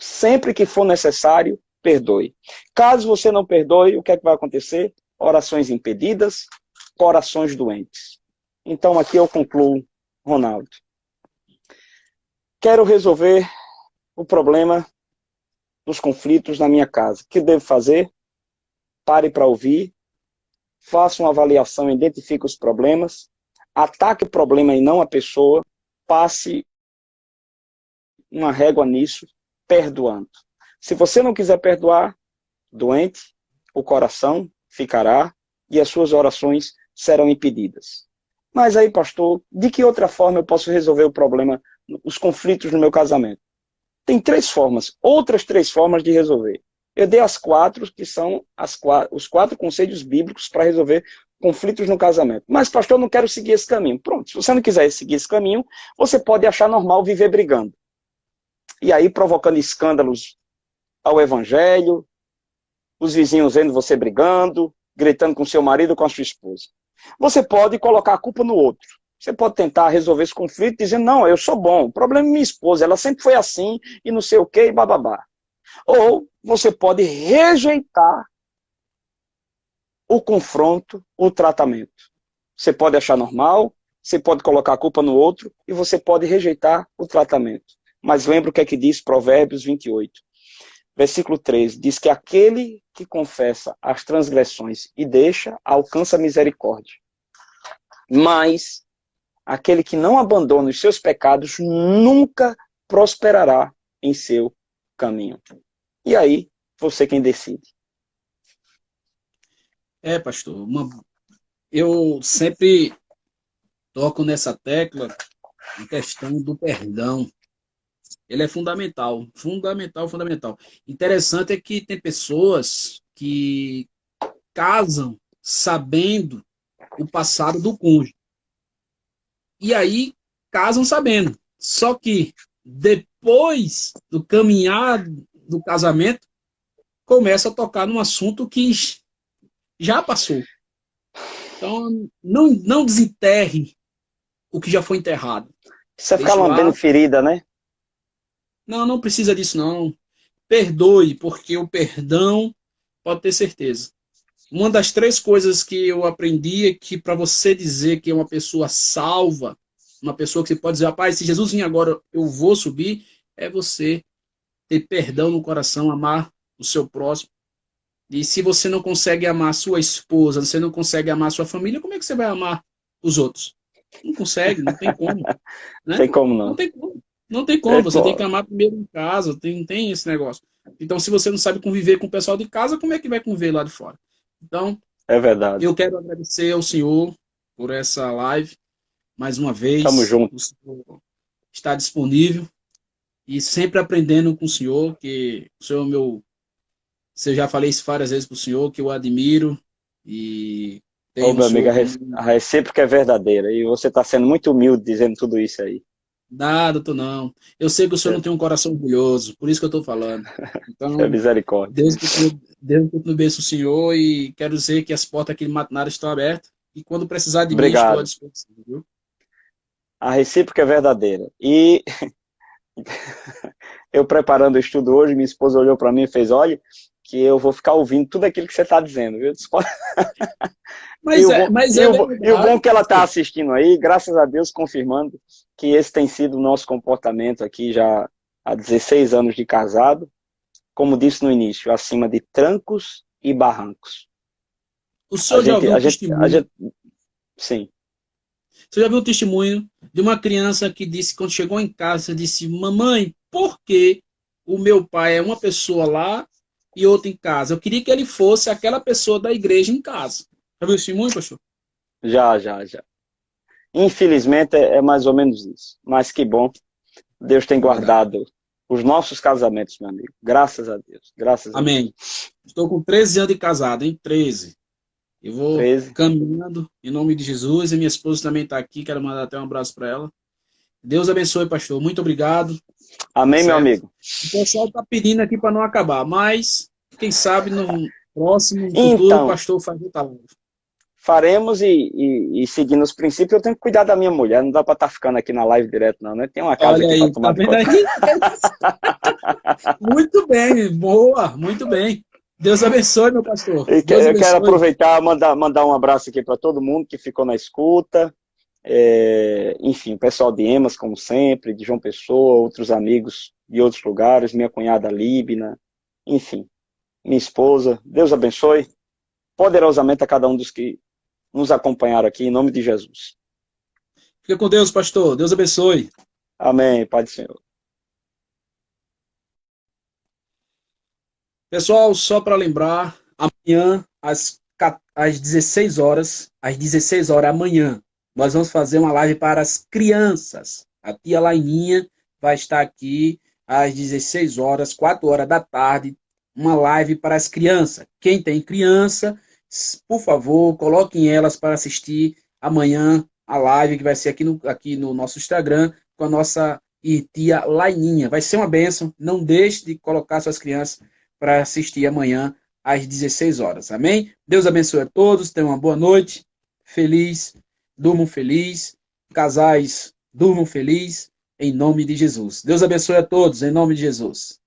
Sempre que for necessário, perdoe. Caso você não perdoe, o que é que vai acontecer? Orações impedidas, corações doentes. Então, aqui eu concluo, Ronaldo. Quero resolver o problema dos conflitos na minha casa. O que devo fazer? Pare para ouvir, faça uma avaliação, identifique os problemas, ataque o problema e não a pessoa, passe uma régua nisso, perdoando. Se você não quiser perdoar, doente, o coração, ficará e as suas orações serão impedidas. Mas aí, pastor, de que outra forma eu posso resolver o problema, os conflitos no meu casamento? Tem 3 formas, outras 3 formas de resolver. Eu dei as 4, que são os 4 conselhos bíblicos para resolver conflitos no casamento. Mas, pastor, eu não quero seguir esse caminho. Pronto, se você não quiser seguir esse caminho, você pode achar normal viver brigando. E aí provocando escândalos ao evangelho, os vizinhos vendo você brigando, gritando com seu marido, com a sua esposa. Você pode colocar a culpa no outro. Você pode tentar resolver esse conflito dizendo, não, eu sou bom, o problema é minha esposa, ela sempre foi assim, e não sei o que, e bababá. Ou você pode rejeitar o confronto, o tratamento. Você pode achar normal, você pode colocar a culpa no outro, e você pode rejeitar o tratamento. Mas lembra o que é que diz Provérbios 28. Versículo 13, diz que aquele que confessa as transgressões e deixa, alcança misericórdia. Mas aquele que não abandona os seus pecados nunca prosperará em seu caminho. E aí, você quem decide. Pastor, eu sempre toco nessa tecla a questão do perdão. Ele é fundamental, fundamental, fundamental. Interessante é que tem pessoas que casam sabendo o passado do cônjuge. E aí casam sabendo. Só que depois do caminhar do casamento, começa a tocar num assunto que já passou. Então, não desenterre o que já foi enterrado. Você ficar lambendo ferida, né? Não precisa disso, não. Perdoe, porque o perdão, pode ter certeza. Uma das 3 coisas que eu aprendi é que para você dizer que é uma pessoa salva, uma pessoa que você pode dizer, rapaz, se Jesus vir agora, eu vou subir, é você ter perdão no coração, amar o seu próximo. E se você não consegue amar sua esposa, você não consegue amar sua família, como é que você vai amar os outros? Não consegue, não tem como. Né? Tem como não. Não tem como. Não tem como, você tem que amar primeiro em casa, tem esse negócio. Então, se você não sabe conviver com o pessoal de casa, como é que vai conviver lá de fora? Então, é verdade. Eu quero agradecer ao senhor por essa live, mais uma vez. Tamo junto. O senhor está disponível e sempre aprendendo com o senhor, que o senhor é meu... Eu já falei isso várias vezes para o senhor, que eu admiro e tenho meu amigo, como... a recíproca é verdadeira e você está sendo muito humilde dizendo tudo isso aí. Doutor, não. Eu sei que o senhor não tem um coração orgulhoso, por isso que eu estou falando. Então, é misericórdia. Deus continue o senhor e quero dizer que as portas aqui de Matinara estão abertas e quando precisar de Obrigado. mim, estou à disposição. Viu? A recíproca é verdadeira. E eu preparando o estudo hoje, minha esposa olhou para mim e fez, olha, que eu vou ficar ouvindo tudo aquilo que você está dizendo. Eu disse, e o bom que ela está assistindo aí, graças a Deus, confirmando que esse tem sido o nosso comportamento aqui já há 16 anos de casado, como disse no início, acima de trancos e barrancos. O senhor já ouviu um testemunho? Sim. Você já viu o testemunho de uma criança que disse, quando chegou em casa, disse, mamãe, por que o meu pai é uma pessoa lá e outra em casa? Eu queria que ele fosse aquela pessoa da igreja em casa. Já viu o testemunho, pastor? Já. Infelizmente é mais ou menos isso. Mas que bom. Deus tem guardado os nossos casamentos, meu amigo. Graças a Deus. Graças Amém. a Deus. Estou com 13 anos de casado, hein? 13. Eu vou 13. Caminhando em nome de Jesus e minha esposa também está aqui. Quero mandar até um abraço para ela. Deus abençoe, pastor. Muito obrigado. Amém, certo? Meu amigo. O pessoal está pedindo aqui para não acabar, mas quem sabe no próximo futuro o pastor faz outra live. Faremos e seguindo os princípios, eu tenho que cuidar da minha mulher. Não dá para estar ficando aqui na live direto, não, né? Tem uma casa olha aqui para tomar de conta. Muito bem, boa, muito bem. Deus abençoe, meu pastor. Eu quero aproveitar e mandar um abraço aqui para todo mundo que ficou na escuta. Enfim, pessoal de Emas, como sempre, de João Pessoa, outros amigos de outros lugares, minha cunhada Líbina, enfim, minha esposa. Deus abençoe poderosamente a cada um dos que nos acompanharam aqui, em nome de Jesus. Fica com Deus, pastor. Deus abençoe. Amém, Pai do Senhor. Pessoal, só para lembrar, amanhã, às às 16 horas, amanhã, nós vamos fazer uma live para as crianças. A tia Laininha vai estar aqui às 16 horas, 4 horas da tarde, uma live para as crianças. Quem tem criança, por favor, coloquem elas para assistir amanhã a live que vai ser aqui no nosso Instagram com a nossa tia Laininha. Vai ser uma bênção. Não deixe de colocar suas crianças para assistir amanhã às 16 horas. Amém? Deus abençoe a todos. Tenham uma boa noite. Feliz. Durmam feliz. Casais, durmam feliz. Em nome de Jesus. Deus abençoe a todos. Em nome de Jesus.